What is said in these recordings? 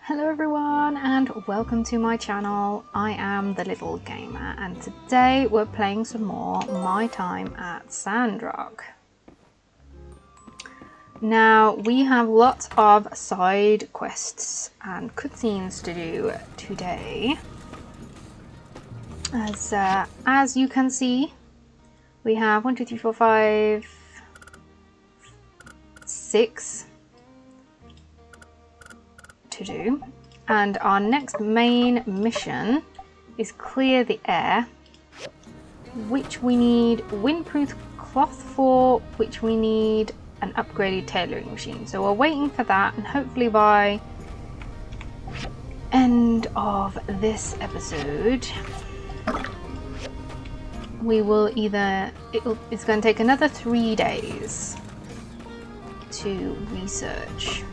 Hello everyone and welcome to my channel. I am the Little Gamer and today we're playing some more My Time at Sandrock. Now we have lots of side quests and cutscenes to do today. As you can see, we have 1, 2, 3, 4, 5, 6 to do, and our next main mission is clear the air, which we need windproof cloth for, which we need an upgraded tailoring machine. So we're waiting for that, and hopefully by end of this episode we will it's going to take another 3 days to research.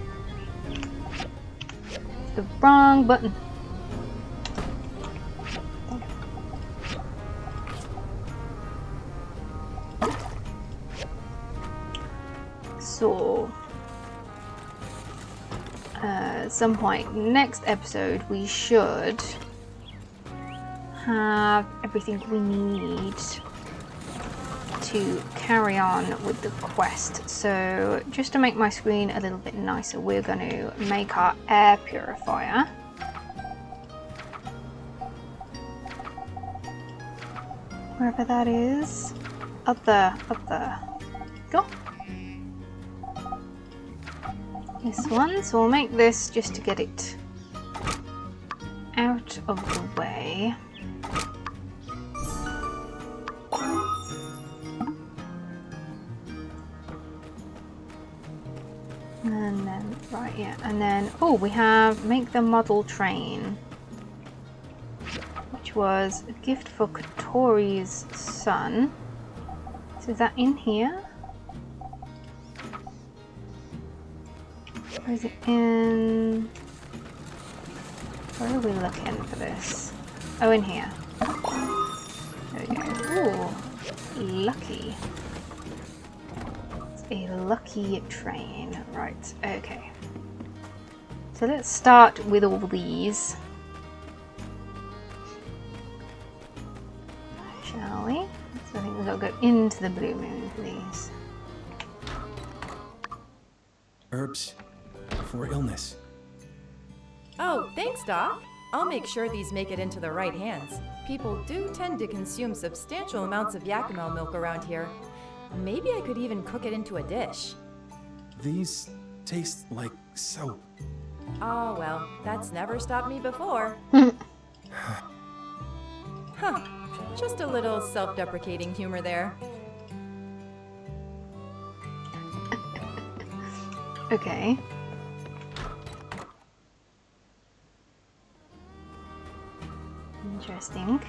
The wrong button. So at some point next episode we should have everything we need to carry on with the quest. So just to make my screen a little bit nicer, we're going to make our air purifier. Wherever that is. Up there, up there. Go. This one, so we'll make this just to get it out of the way. And then, right, yeah, and then, oh, we have make the model train, which was a gift for Katori's son. So is that in here? Or is it in... Where are we looking for this? Oh, in here. There we go. Ooh, lucky. A lucky train. Right, okay. So let's start with all these. Shall we? So I think we've got to go into the blue moon for these. Herbs for illness. Oh, thanks, Doc. I'll make sure these make it into the right hands. People do tend to consume substantial amounts of Yakima milk around here. Maybe I could even cook it into a dish. These taste like soap. Oh, well, that's never stopped me before. Huh. Just a little self-deprecating humor there. Okay. Interesting.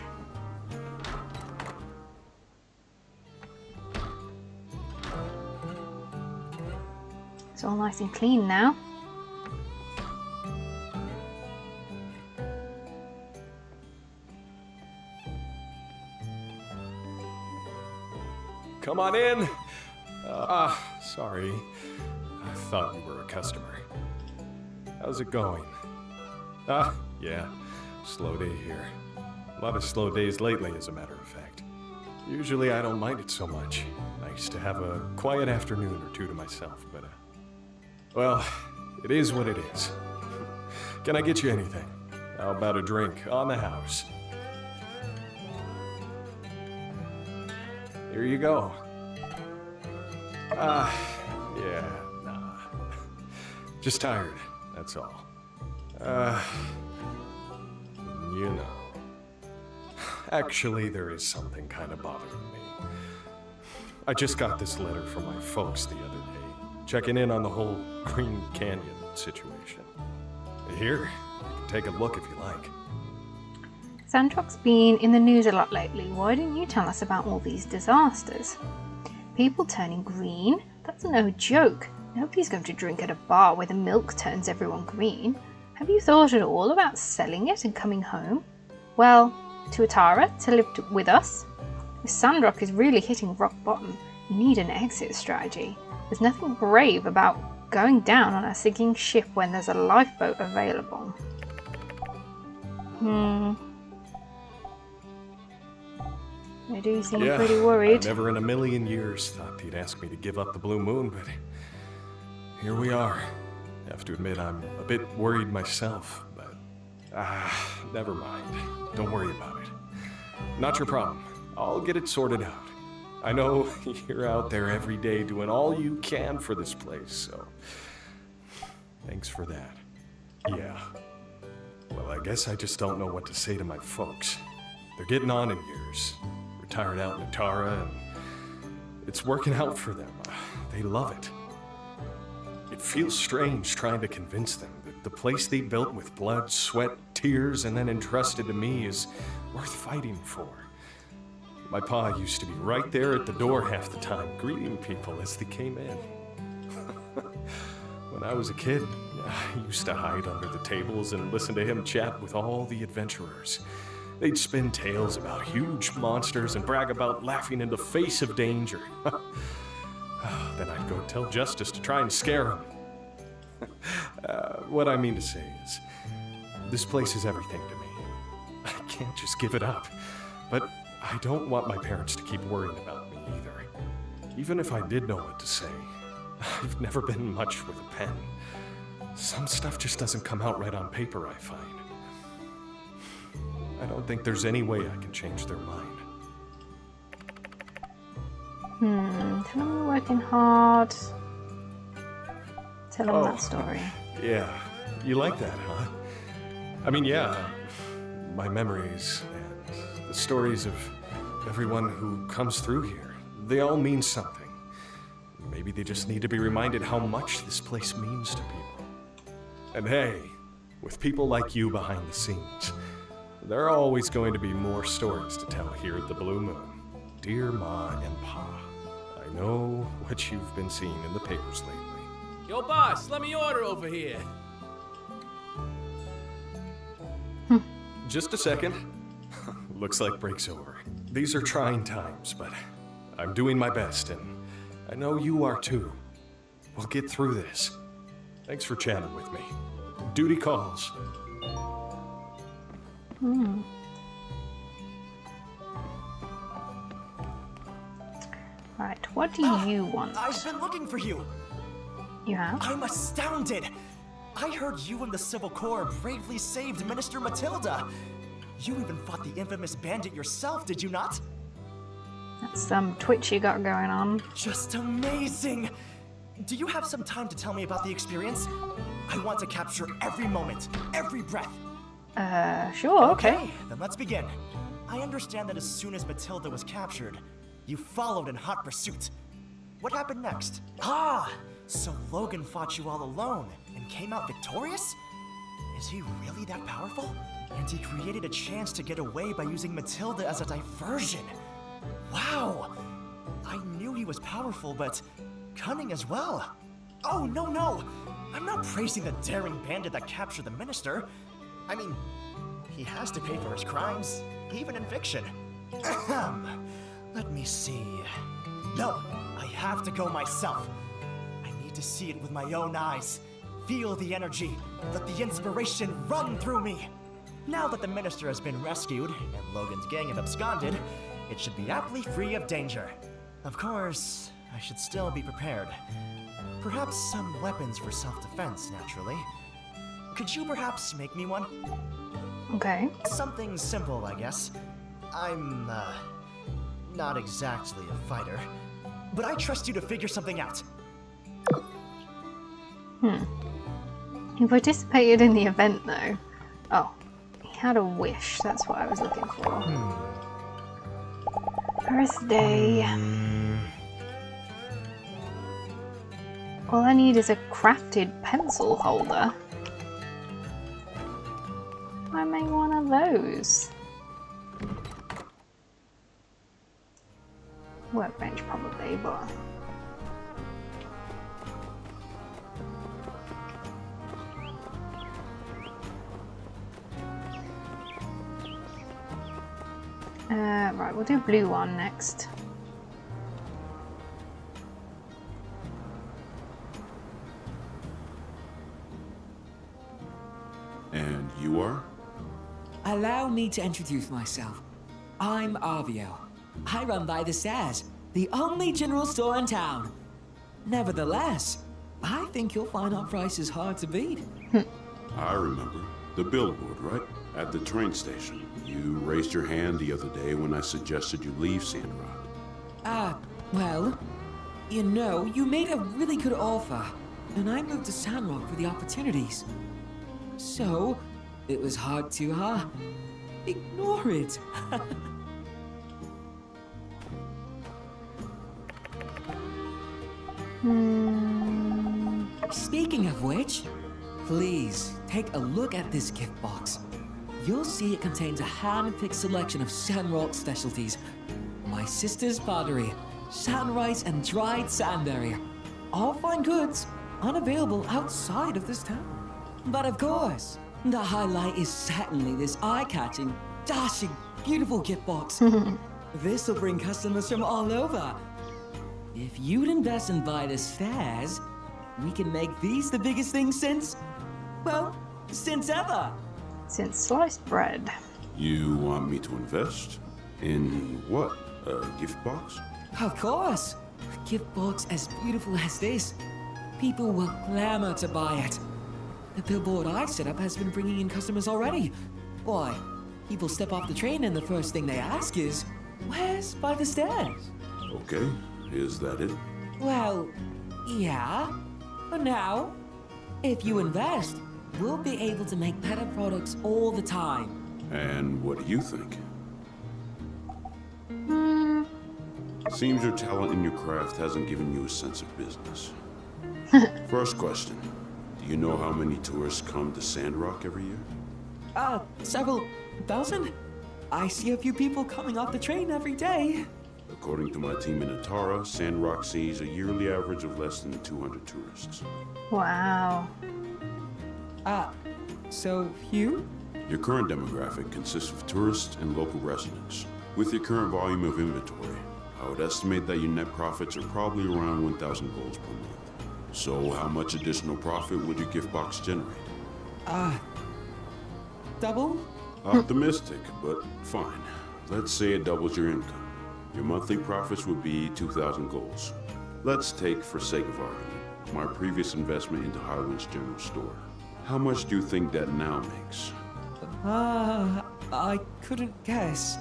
It's all nice and clean now. Come on in. Sorry. I thought you were a customer. How's it going? Yeah. Slow day here. A lot of slow days lately, as a matter of fact. Usually I don't mind it so much. Nice to have a quiet afternoon or two to myself, but well, it is what it is. Can I get you anything? How about a drink on the house? Here you go. Yeah, nah. Just tired, that's all. You know. Actually, there is something kind of bothering me. I just got this letter from my folks the other day, checking in on the whole Green Canyon situation. Here, you can take a look if you like. Sandrock's been in the news a lot lately. Why didn't you tell us about all these disasters? People turning green? That's no joke. Nobody's going to drink at a bar where the milk turns everyone green. Have you thought at all about selling it and coming home? Well, to Atara, to live with us? If Sandrock is really hitting rock bottom, you need an exit strategy. There's nothing brave about going down on a sinking ship when there's a lifeboat available. They do seem pretty worried. I never in a million years thought he'd ask me to give up the Blue Moon, but here we are. I have to admit I'm a bit worried myself, but never mind. Don't worry about it. Not your problem. I'll get it sorted out. I know you're out there every day doing all you can for this place, so thanks for that. Yeah. Well, I guess I just don't know what to say to my folks. They're getting on in years. Retired out in Natara, and it's working out for them. They love it. It feels strange trying to convince them that the place they built with blood, sweat, tears, and then entrusted to me is worth fighting for. My pa used to be right there at the door half the time, greeting people as they came in. When I was a kid, I used to hide under the tables and listen to him chat with all the adventurers. They'd spin tales about huge monsters and brag about laughing in the face of danger. Then I'd go tell Justice to try and scare him. What I mean to say is, this place is everything to me. I can't just give it up. But I don't want my parents to keep worrying about me either. Even if I did know what to say, I've never been much with a pen. Some stuff just doesn't come out right on paper, I find. I don't think there's any way I can change their mind. Tell them we're working hard. Tell them that story. Yeah, you like that, huh? I mean, yeah, my memories and the stories of everyone who comes through here, they all mean something. Maybe they just need to be reminded how much this place means to people. And hey, with people like you behind the scenes, there are always going to be more stories to tell here at the Blue Moon. Dear Ma and Pa, I know what you've been seeing in the papers lately. Yo, boss, let me order over here. Just a second. Looks like break's over. These are trying times, but I'm doing my best, and I know you are too. We'll get through this. Thanks for chatting with me. Duty calls. Right, what do you want? I've been looking for you. You have? I'm astounded. I heard you and the Civil Corps bravely saved Minister Matilda. You even fought the infamous bandit yourself, did you not? That's some twitch you got going on. Just amazing. Do you have some time to tell me about the experience? I want to capture every moment, every breath. Sure, okay. Then let's begin. I understand that as soon as Matilda was captured, you followed in hot pursuit. What happened next? So Logan fought you all alone and came out victorious? Is he really that powerful? And he created a chance to get away by using Matilda as a diversion. Wow! I knew he was powerful, but cunning as well. Oh, no! I'm not praising the daring bandit that captured the minister. I mean, he has to pay for his crimes, even in fiction. Let me see. No, I have to go myself. I need to see it with my own eyes. Feel the energy. Let the inspiration run through me. Now that the minister has been rescued and Logan's gang have absconded, it should be aptly free of danger. Of course, I should still be prepared. Perhaps some weapons for self-defense, naturally. Could you perhaps make me one? Okay. Something simple, I guess. I'm, not exactly a fighter, but I trust you to figure something out. He participated in the event, though. Oh, he had a wish. That's what I was looking for. Birthday. All I need is a crafted pencil holder. I make one of those. Workbench probably, but... right, we'll do blue one next. And you are? Allow me to introduce myself. I'm Arvio. I run by the stairs, the only general store in town. Nevertheless, I think you'll find our prices hard to beat. I remember. The billboard, right? At the train station. You raised your hand the other day when I suggested you leave Sandrock. Well, you know, you made a really good offer, and I moved to Sandrock for the opportunities. So, it was hard to, ignore it. Speaking of which, please take a look at this gift box. You'll see it contains a hand-picked selection of Sandrock specialties. My sister's pottery, sand rice, and dried sandberry. All fine goods, unavailable outside of this town. But of course, the highlight is certainly this eye-catching, dashing, beautiful gift box. This will bring customers from all over. If you'd invest and buy the stairs, we can make these the biggest thing since ever. Since sliced bread. You want me to invest? In what? A gift box? Of course. A gift box as beautiful as this. People will clamor to buy it. The billboard I set up has been bringing in customers already. Why, people step off the train and the first thing they ask is, where's by the stairs? Okay, is that it? Well, yeah. For now, if you invest, we'll be able to make better products all the time. And what do you think? Seems your talent in your craft hasn't given you a sense of business. First question. Do you know how many tourists come to Sandrock every year? Several thousand? I see a few people coming off the train every day. According to my team in Atara, Sandrock sees a yearly average of less than 200 tourists. Wow. So few? Your current demographic consists of tourists and local residents. With your current volume of inventory, I would estimate that your net profits are probably around 1,000 golds per month. So how much additional profit would your gift box generate? Double? Optimistic, but fine. Let's say it doubles your income. Your monthly profits would be 2,000 golds. Let's take, for sake of argument, my previous investment into Highland's general store. How much do you think that now makes? I couldn't guess.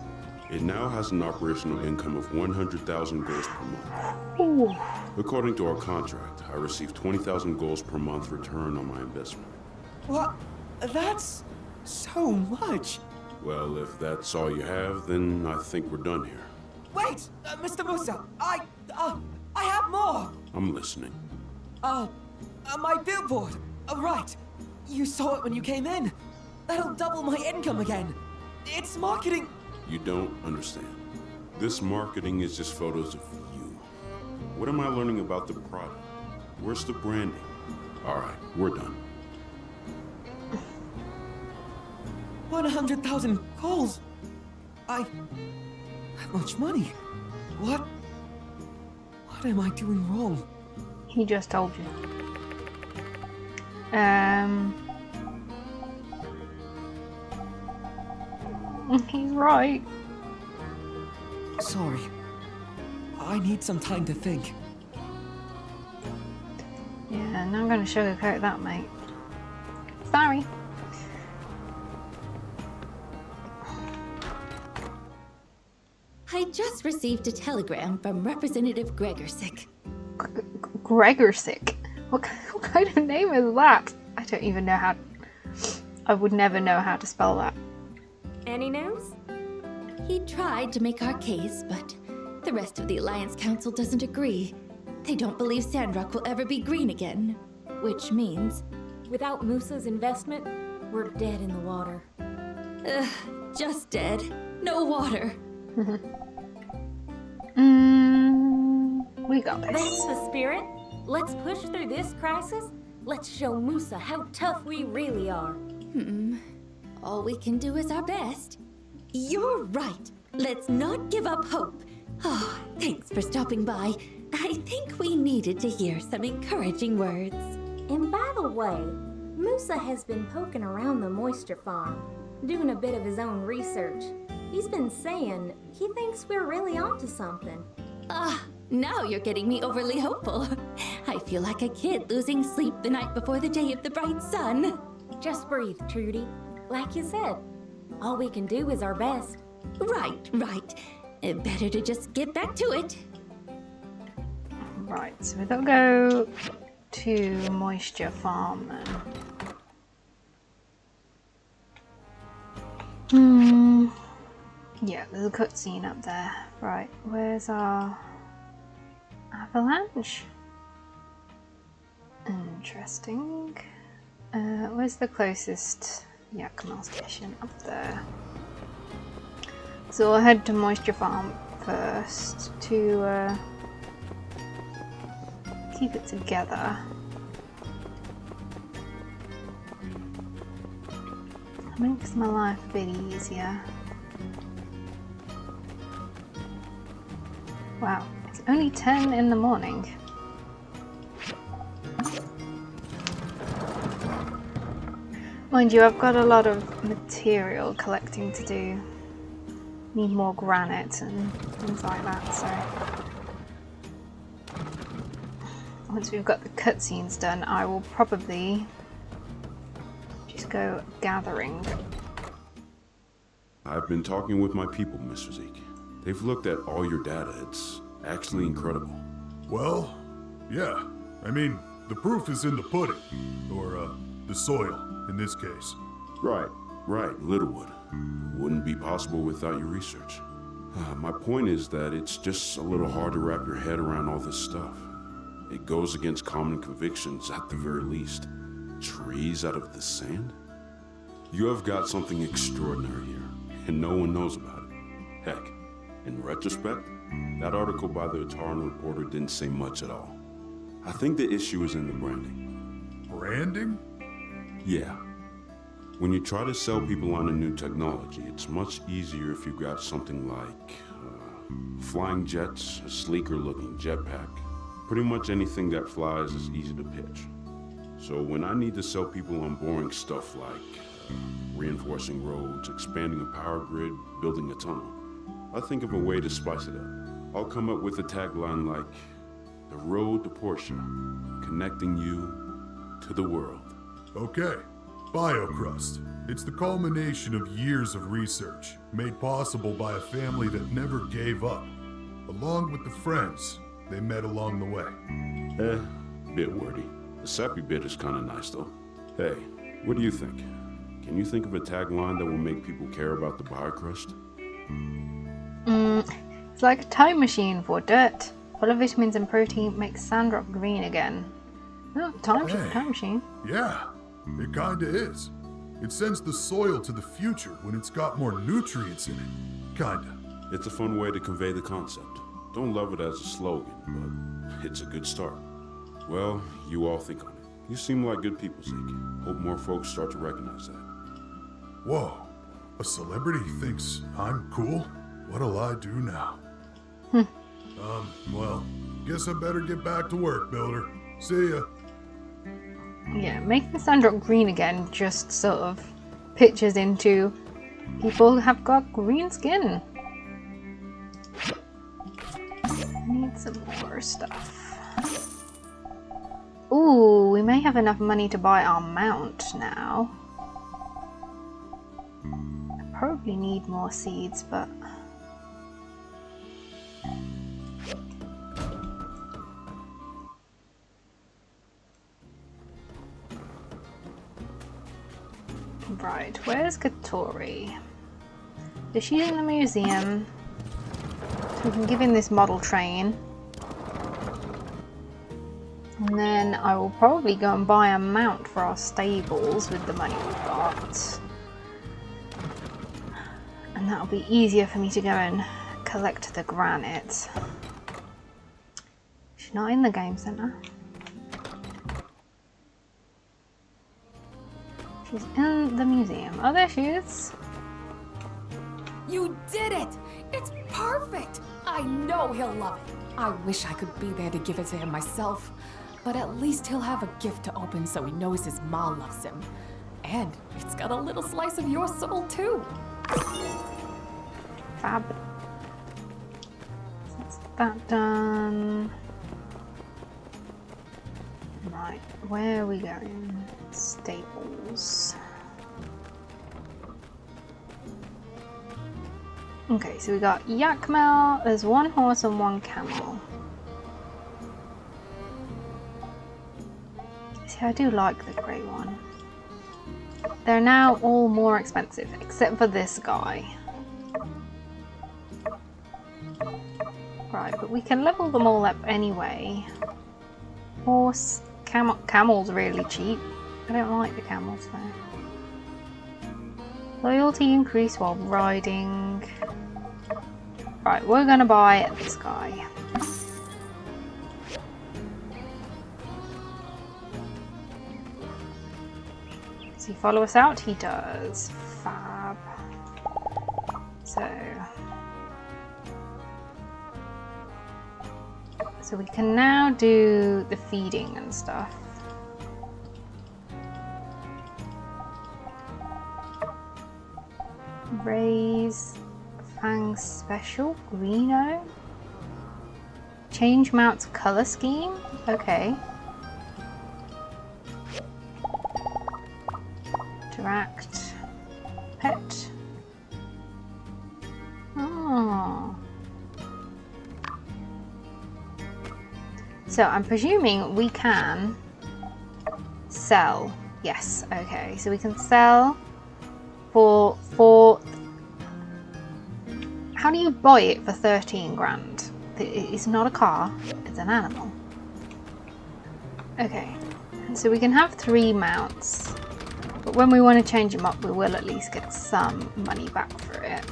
It now has an operational income of 100,000 golds per month. Ooh. According to our contract, I receive 20,000 golds per month return on my investment. What? That's so much. Well, if that's all you have, then I think we're done here. Wait, Mr. Musa, I have more. I'm listening. My billboard. Right. You saw it when you came in. That'll double my income again. It's marketing. You don't understand. This marketing is just photos of you. What am I learning about the product? Where's the branding? All right, we're done. 100,000 calls. That much money. What am I doing wrong? He just told you. He's right. Sorry. I need some time to think. Yeah, I'm not going to sugarcoat that, mate. Sorry. I just received a telegram from Representative Gregorsick. Gregorsick? What kind of name is that? I don't even know how... I would never know how to spell that. Any news? He tried to make our case, but the rest of the Alliance Council doesn't agree. They don't believe Sandrock will ever be green again. Which means... Without Musa's investment, we're dead in the water. Just dead. No water. We got this. That's the spirit. Let's push through this crisis. Let's show Musa how tough we really are. All we can do is our best. You're right. Let's not give up hope. Oh, thanks for stopping by. I think we needed to hear some encouraging words. And by the way, Musa has been poking around the moisture farm, doing a bit of his own research. He's been saying he thinks we're really onto something. Now you're getting me overly hopeful. I feel like a kid losing sleep the night before the day of the bright sun. Just breathe, Trudy. Like you said, all we can do is our best. Right. Better to just get back to it. Right, so we've got to go to Moisture Farm then. Yeah, there's a cutscene up there. Right, where's our avalanche? Interesting. Where's the closest Yakima station? Up there. So I'll head to Moisture Farm first to keep it together. Makes my life a bit easier. Wow, it's only 10 in the morning. Mind you, I've got a lot of material collecting to do. Need more granite and things like that, so once we've got the cutscenes done, I will probably just go gathering. I've been talking with my people, Mr. Zeke. They've looked at all your data. It's actually incredible. Well, yeah. I mean, the proof is in the pudding. Or, the soil, in this case. Right, Littlewood. Wouldn't be possible without your research. My point is that it's just a little hard to wrap your head around all this stuff. It goes against common convictions at the very least. Trees out of the sand? You have got something extraordinary here, and no one knows about it. Heck, in retrospect, that article by the Ataran reporter didn't say much at all. I think the issue is in the branding. Branding? Yeah. When you try to sell people on a new technology, it's much easier if you've got something like flying jets, a sleeker looking jetpack. Pretty much anything that flies is easy to pitch. So when I need to sell people on boring stuff like reinforcing roads, expanding a power grid, building a tunnel, I think of a way to spice it up. I'll come up with a tagline like, "The road to Portia, connecting you to the world." Okay. BioCrust. It's the culmination of years of research, made possible by a family that never gave up, along with the friends they met along the way. Bit wordy. The sappy bit is kinda nice though. Hey, what do you think? Can you think of a tagline that will make people care about the BioCrust? It's like a time machine for dirt. Full of vitamins and protein makes Sandrock green again. Oh, time machine. Yeah, it kinda is. It sends the soil to the future when it's got more nutrients in it. Kinda. It's a fun way to convey the concept. Don't love it as a slogan, but it's a good start. Well, you all think on it. You seem like good people, Zeke. Hope more folks start to recognize that. Whoa, a celebrity thinks I'm cool? What'll I do now? Well, guess I better get back to work, Builder. See ya. Yeah, making Sandrock green again just sort of pitches into people have got green skin. Need some more stuff. Ooh, we may have enough money to buy our mount now. I probably need more seeds, but right, where's Katori? So she's in the museum. So we can give him this model train. And then I will probably go and buy a mount for our stables with the money we've got. And that'll be easier for me to go and collect the granite. She's not in the game center. She's in the museum. Oh, there she is. You did it! It's perfect! I know he'll love it. I wish I could be there to give it to him myself. But at least he'll have a gift to open so he knows his ma loves him. And it's got a little slice of your soul too. Fab. So that's that done. Right, where are we going? Stables. Okay, so we got Yakmel, there's 1 horse and 1 camel. See, I do like the grey one. They're now all more expensive, except for this guy. Right, but we can level them all up anyway. Horse, camel's really cheap. I don't like the camels though. Loyalty increase while riding. Right, we're gonna buy this guy. Does he follow us out? He does. Fab. So we can now do the feeding and stuff. Raise Fang Special, Greeno. Change Mount's color scheme. Okay. Interact. Pet. Oh. So I'm presuming we can sell. Yes, okay. So we can sell for how do you buy it for 13 grand? It's not a car, it's an animal. Okay, and so we can have 3 mounts, but when we want to change them up, we will at least get some money back for it.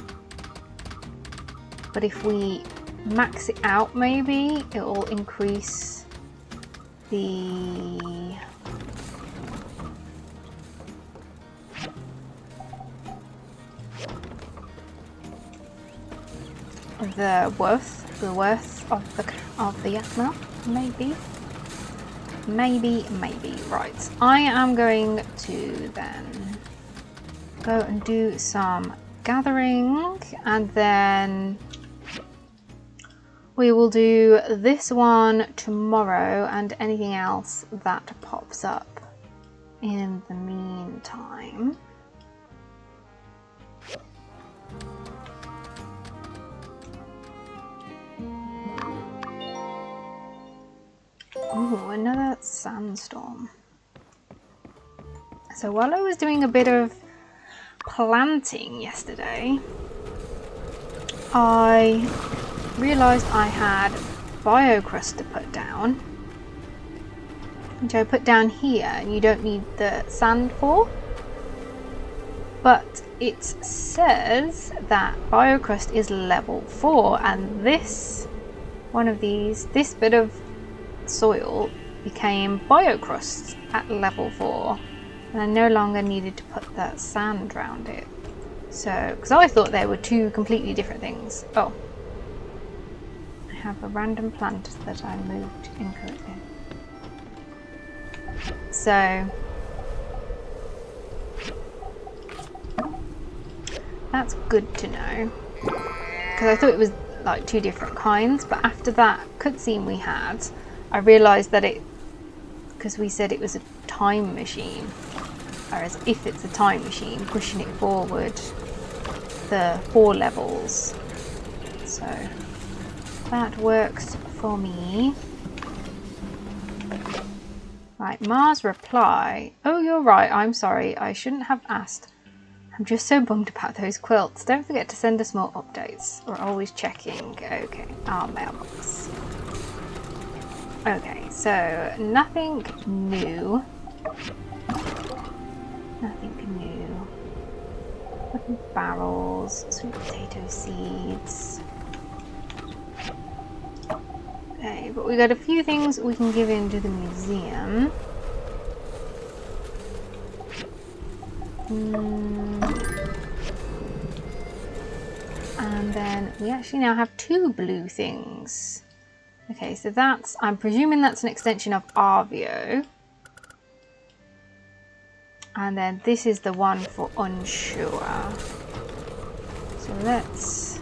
But if we max it out, maybe it will increase the worth of the Yakma, maybe. Right, I am going to then go and do some gathering, and then we will do this one tomorrow and anything else that pops up in the meantime. Ooh, another sandstorm. So while I was doing a bit of planting yesterday, I realised I had biocrust to put down, which I put down here, and you don't need the sand for. But it says that biocrust is level 4, and this bit of soil became biocrust at level 4, and I no longer needed to put that sand around it. So, because I thought they were 2 completely different things. Oh, I have a random plant that I moved incorrectly. So that's good to know, because I thought it was like 2 different kinds, but after that cutscene we had, I realised that because we said it was a time machine, or as if it's a time machine, pushing it forward the 4 levels. So that works for me. Right, Mars reply. Oh, you're right, I'm sorry, I shouldn't have asked. I'm just so bummed about those quilts. Don't forget to send us more updates. We're always checking. Okay, our mailbox. Okay, so nothing new. Nothing new. Wooden barrels, sweet potato seeds. Okay, but we got a few things we can give into the museum. And then we actually now have 2 blue things. Okay, so that's, I'm presuming that's an extension of Arvio. And then this is the one for Unsurr. So let's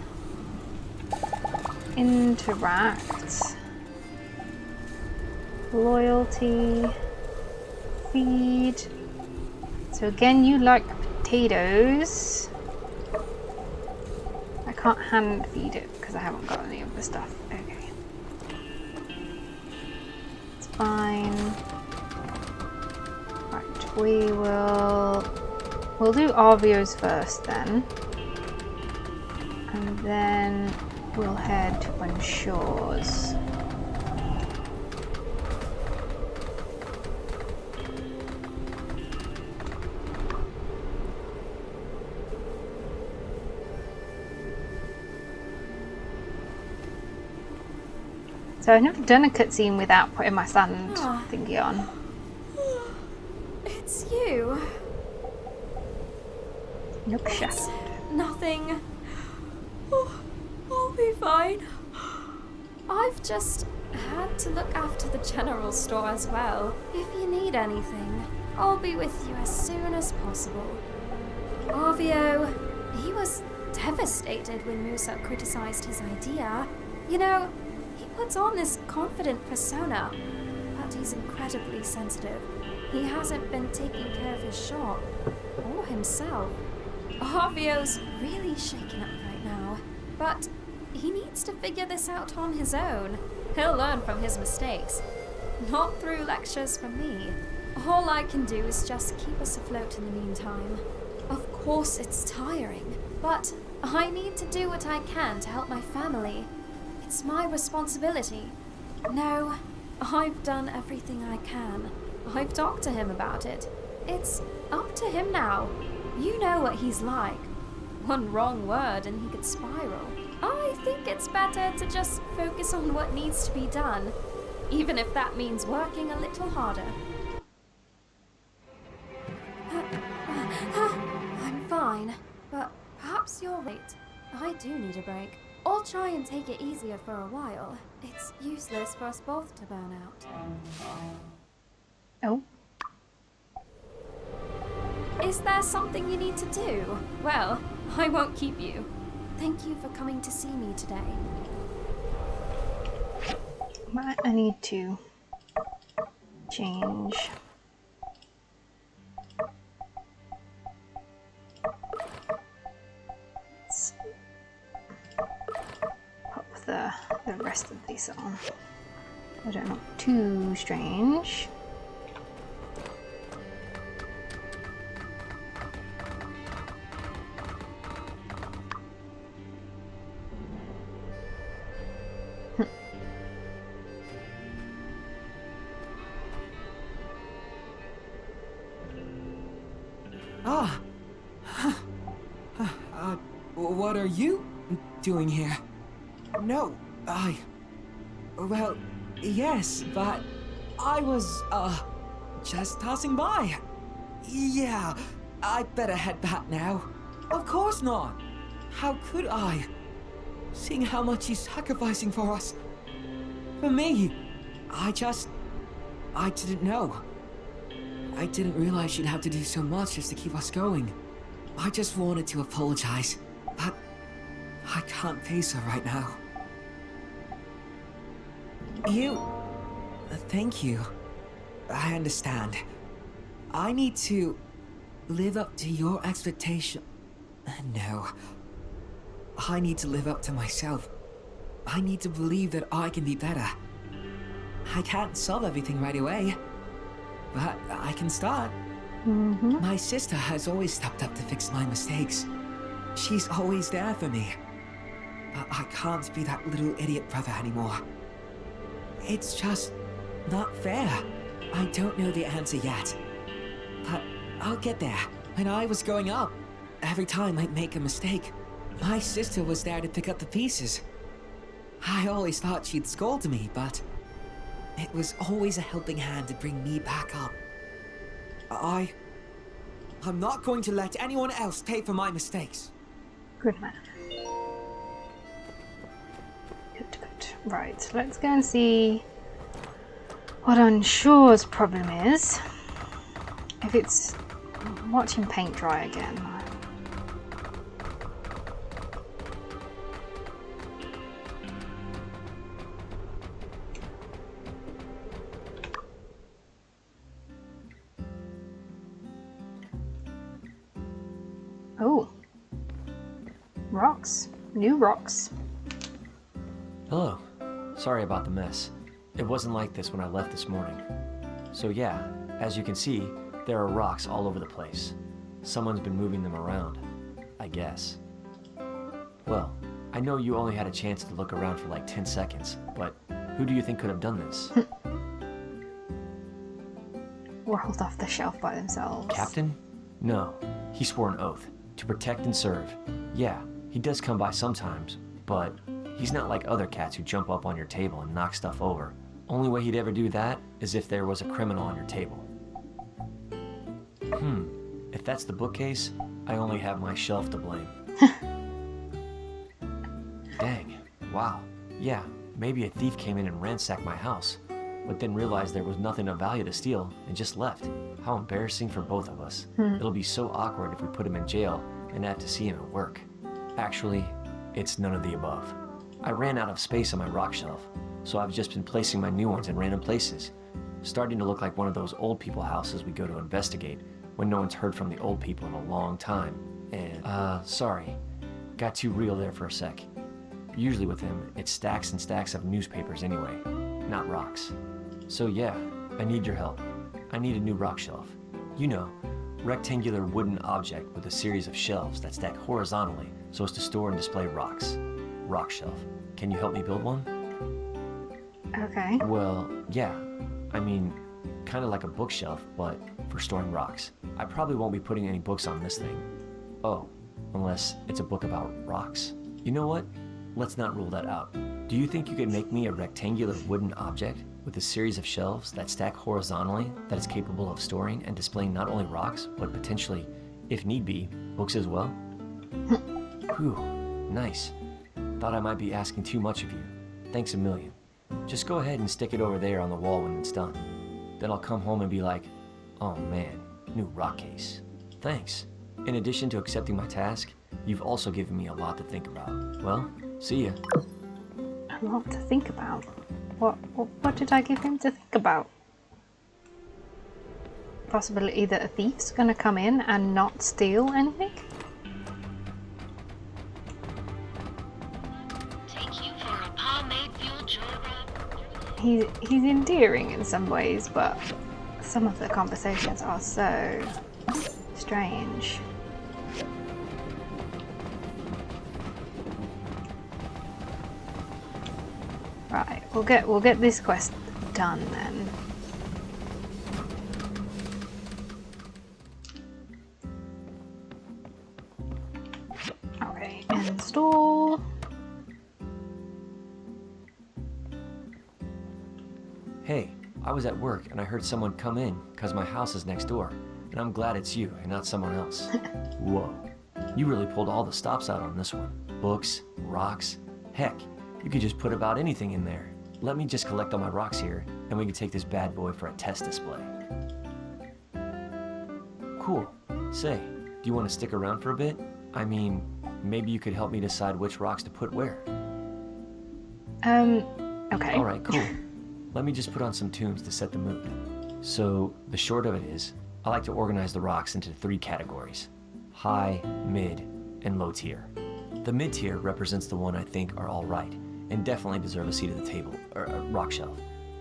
interact. Loyalty. Feed. So again, you like potatoes. I can't hand feed it because I haven't got any of the stuff. Okay. It's fine. Right, we'll do Arvio's first then. And then we'll head to Unsurr's. So I've never done a cutscene without putting my sand thingy on. It's you. Look shattered. Nothing. Oh, I'll be fine. I've just had to look after the general store as well. If you need anything, I'll be with you as soon as possible. Arvio, he was devastated when Musa criticized his idea. You know, he puts on this confident persona, but he's incredibly sensitive. He hasn't been taking care of his shop, or himself. Arvio's really shaken up right now, but he needs to figure this out on his own. He'll learn from his mistakes, not through lectures from me. All I can do is just keep us afloat in the meantime. Of course it's tiring, but I need to do what I can to help my family. It's my responsibility. No, I've done everything I can. I've talked to him about it. It's up to him now. You know what he's like. One wrong word and he could spiral. I think it's better to just focus on what needs to be done, even if that means working a little harder. I'm fine, but perhaps you're right. I do need a break. I'll try and take it easier for a while. It's useless for us both to burn out. Oh. Is there something you need to do? Well, I won't keep you. Thank you for coming to see me today. Right, I need to change. Let's pop the rest of these on. I don't know, too strange. What are you doing here? No, well, yes, but I was, just passing by. Yeah, I better head back now. Of course not. How could I? Seeing how much he's sacrificing for us. For me, I didn't know. I didn't realize you'd have to do so much just to keep us going. I just wanted to apologize, but I can't face her right now. Thank you. I understand. I need to live up to your expectation. No. I need to live up to myself. I need to believe that I can be better. I can't solve everything right away, but I can start. My sister has always stepped up to fix my mistakes. She's always there for me. But I can't be that little idiot brother anymore. It's just not fair. I don't know the answer yet, but I'll get there. When I was growing up, every time I'd make a mistake, my sister was there to pick up the pieces. I always thought she'd scold me, but it was always a helping hand to bring me back up. I'm not going to let anyone else pay for my mistakes. Good man. Good, good. Right, let's go and see what Unsur's problem is. If it's watching paint dry again. Oh, rocks, new rocks. Hello. Sorry about the mess. It wasn't like this when I left this morning. So yeah, as you can see, there are rocks all over the place. Someone's been moving them around, I guess. Well, I know you only had a chance to look around for like 10 seconds, but who do you think could have done this? Rolled off the shelf by themselves. Captain? No, he swore an oath to protect and serve. Yeah, he does come by sometimes, but he's not like other cats who jump up on your table and knock stuff over. Only way he'd ever do that is if there was a criminal on your table. If that's the bookcase, I only have my shelf to blame. Dang, wow. Yeah, maybe a thief came in and ransacked my house, but then realized there was nothing of value to steal and just left. How embarrassing for both of us. It'll be so awkward if we put him in jail and have to see him at work. Actually, it's none of the above. I ran out of space on my rock shelf, so I've just been placing my new ones in random places, starting to look like one of those old people houses we go to investigate when no one's heard from the old people in a long time. And, sorry, got too real there for a sec. Usually with him, it's stacks and stacks of newspapers anyway, not rocks. So yeah, I need your help. I need a new rock shelf. You know, rectangular wooden object with a series of shelves that stack horizontally so as to store and display rocks. Rock shelf. Can you help me build one? Okay. Well, yeah. I mean, kind of like a bookshelf, but for storing rocks. I probably won't be putting any books on this thing. Oh, unless it's a book about rocks. You know what? Let's not rule that out. Do you think you could make me a rectangular wooden object with a series of shelves that stack horizontally that is capable of storing and displaying not only rocks, but potentially, if need be, books as well? Whew, nice. Thought I might be asking too much of you. Thanks a million. Just go ahead and stick it over there on the wall when it's done. Then I'll come home and be like, oh man, new rock case. Thanks. In addition to accepting my task, you've also given me a lot to think about. Well, see ya. A lot to think about? What did I give him to think about? Possibility that a thief's gonna come in and not steal anything? He's endearing in some ways, but some of the conversations are so strange. Right, we'll get this quest done then. Okay, install. Hey, I was at work and I heard someone come in because my house is next door, and I'm glad it's you and not someone else. Whoa, you really pulled all the stops out on this one. Books, rocks, heck, you could just put about anything in there. Let me just collect all my rocks here, and we can take this bad boy for a test display. Cool. Say, do you want to stick around for a bit? I mean, maybe you could help me decide which rocks to put where. Okay. Alright, cool. Let me just put on some tunes to set the mood. So, the short of it is, I like to organize the rocks into 3 categories: high, mid, and low tier. The mid tier represents the one I think are alright, and definitely deserve a seat at the table, or a rock shelf.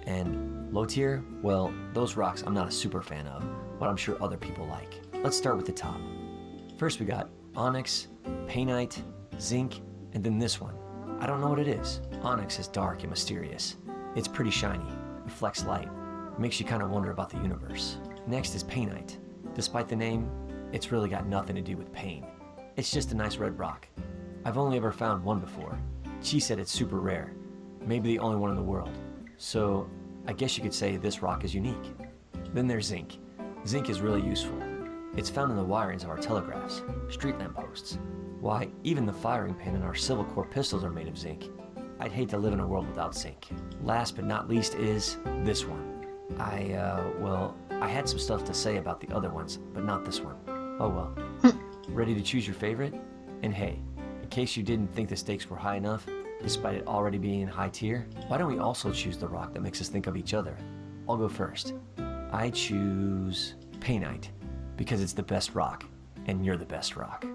And low tier, well, those rocks I'm not a super fan of, but I'm sure other people like. Let's start with the top. First we got onyx, painite, zinc, and then this one. I don't know what it is. Onyx is dark and mysterious. It's pretty shiny, reflects light, makes you kind of wonder about the universe. Next is painite. Despite the name, it's really got nothing to do with pain. It's just a nice red rock. I've only ever found one before. She said it's super rare, maybe the only one in the world. So I guess you could say this rock is unique. Then there's zinc. Zinc is really useful. It's found in the wirings of our telegraphs, street lamp posts. Why, even the firing pin in our Civil Corps pistols are made of zinc. I'd hate to live in a world without zinc. Last but not least is this one. I had some stuff to say about the other ones, but not this one. Oh well. Ready to choose your favorite? And hey, in case you didn't think the stakes were high enough, despite it already being high tier, why don't we also choose the rock that makes us think of each other? I'll go first. I choose Painite, because it's the best rock, and you're the best rock.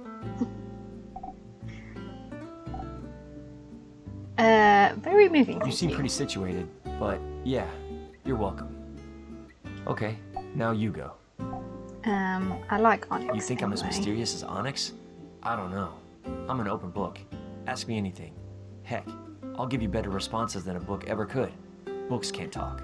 Very moving. You seem pretty situated, but yeah, you're welcome. Okay, now you go. I like Onyx. You think I'm as anyway. mysterious as Onyx? I don't know. I'm an open book. Ask me anything. Heck, I'll give you better responses than a book ever could. Books can't talk.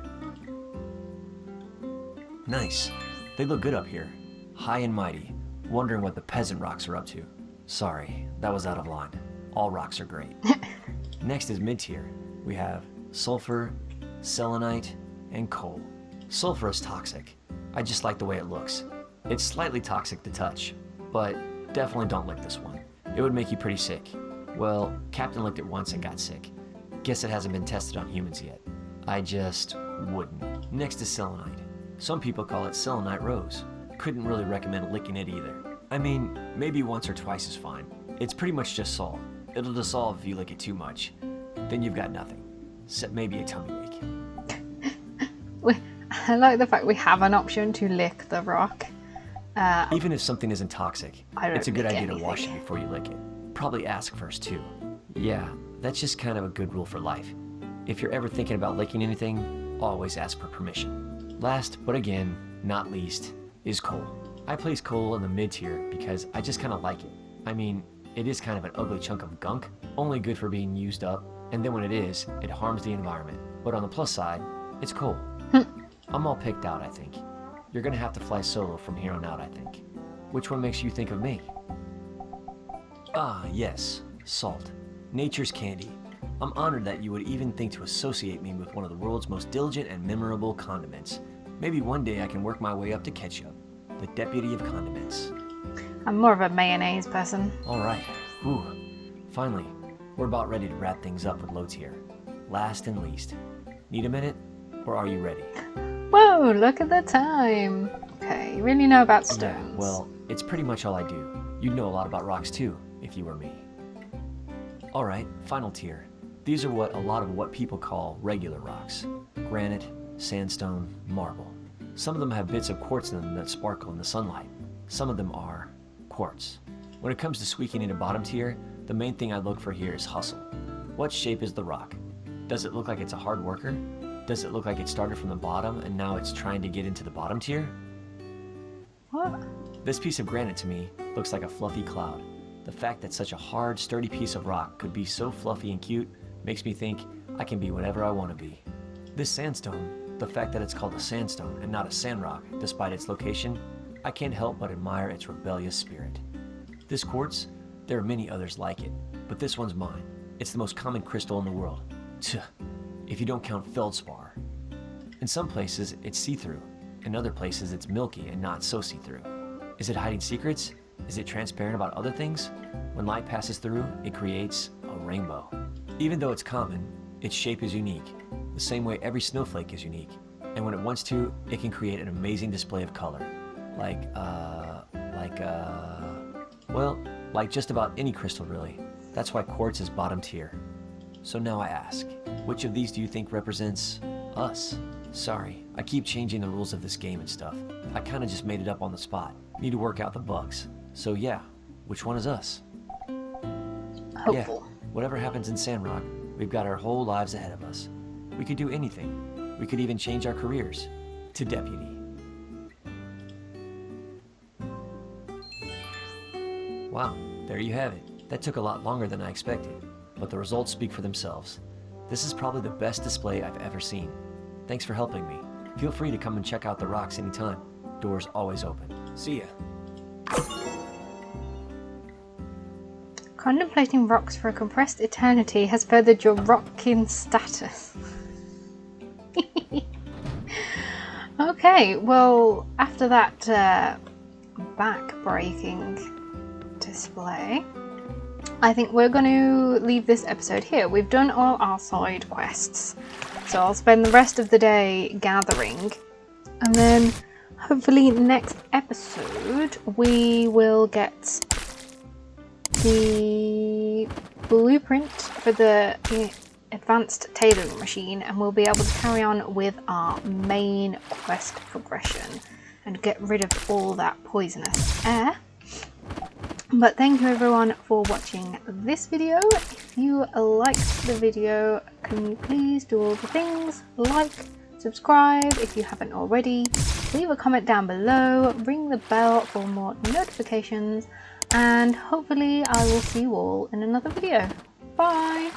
Nice. They look good up here. High and mighty. Wondering what the peasant rocks are up to. Sorry, that was out of line. All rocks are great. Next is mid-tier. We have sulfur, selenite, and coal. Sulfur is toxic. I just like the way it looks. It's slightly toxic to touch, but definitely don't lick this one. It would make you pretty sick. Well, Captain licked it once and got sick. Guess it hasn't been tested on humans yet. I just wouldn't. Next is selenite. Some people call it selenite rose. Couldn't really recommend licking it either. I mean, maybe once or twice is fine. It's pretty much just salt. It'll dissolve if you lick it too much. Then you've got nothing. Except maybe a tummy ache. I like the fact we have an option to lick the rock. Even if something isn't toxic, it's a good idea to wash it before you lick it. Probably ask first too. Yeah, that's just kind of a good rule for life. If you're ever thinking about licking anything, always ask for permission. Last, but again, not least, is coal. I place coal in the mid-tier because I just kind of like it. I mean, it is kind of an ugly chunk of gunk, only good for being used up, and then when it is, it harms the environment. But on the plus side, it's coal. I'm all picked out, I think. You're gonna have to fly solo from here on out, I think. Which one makes you think of me? Ah, yes, salt. Nature's candy. I'm honored that you would even think to associate me with one of the world's most diligent and memorable condiments. Maybe one day I can work my way up to ketchup, the deputy of condiments. I'm more of a mayonnaise person. Alright, ooh, finally, we're about ready to wrap things up with low tier. Last and least. Need a minute, or are you ready? Whoa, look at the time. Okay, you really know about stones. Yeah, well, it's pretty much all I do. You'd know a lot about rocks too, if you were me. Alright, final tier. These are what people call regular rocks. Granite, sandstone, marble. Some of them have bits of quartz in them that sparkle in the sunlight. Some of them are quartz. When it comes to squeaking into bottom tier, the main thing I look for here is hustle. What shape is the rock? Does it look like it's a hard worker? Does it look like it started from the bottom and now it's trying to get into the bottom tier? What? This piece of granite to me looks like a fluffy cloud. The fact that such a hard, sturdy piece of rock could be so fluffy and cute makes me think I can be whatever I want to be. This sandstone, the fact that it's called a sandstone and not a sandrock, despite its location, I can't help but admire its rebellious spirit. This quartz, there are many others like it, but this one's mine. It's the most common crystal in the world. If you don't count feldspar. In some places, it's see-through. In other places, it's milky and not so see-through. Is it hiding secrets? Is it transparent about other things? When light passes through, it creates a rainbow. Even though it's common, its shape is unique, the same way every snowflake is unique. And when it wants to, it can create an amazing display of color. Like just about any crystal really. That's why quartz is bottom tier. So now I ask, which of these do you think represents us? Sorry, I keep changing the rules of this game and stuff. I kinda just made it up on the spot. Need to work out the bugs. So yeah, which one is us? Hopeful. Yeah, whatever happens in Sandrock, we've got our whole lives ahead of us. We could do anything. We could even change our careers to deputy. Wow, there you have it. That took a lot longer than I expected, but the results speak for themselves. This is probably the best display I've ever seen. Thanks for helping me. Feel free to come and check out the rocks anytime. Doors always open. See ya. Contemplating rocks for a compressed eternity has furthered your rockin' status. Okay, well, after that back-breaking display, I think we're going to leave this episode here. We've done all our side quests, so I'll spend the rest of the day gathering, and then hopefully next episode we will get the blueprint for the advanced tailoring machine, and we'll be able to carry on with our main quest progression and get rid of all that poisonous air. But thank you everyone for watching this video. If you liked the video, can you please do all the things, like, subscribe if you haven't already, leave a comment down below, ring the bell for more notifications, and hopefully I will see you all in another video. Bye!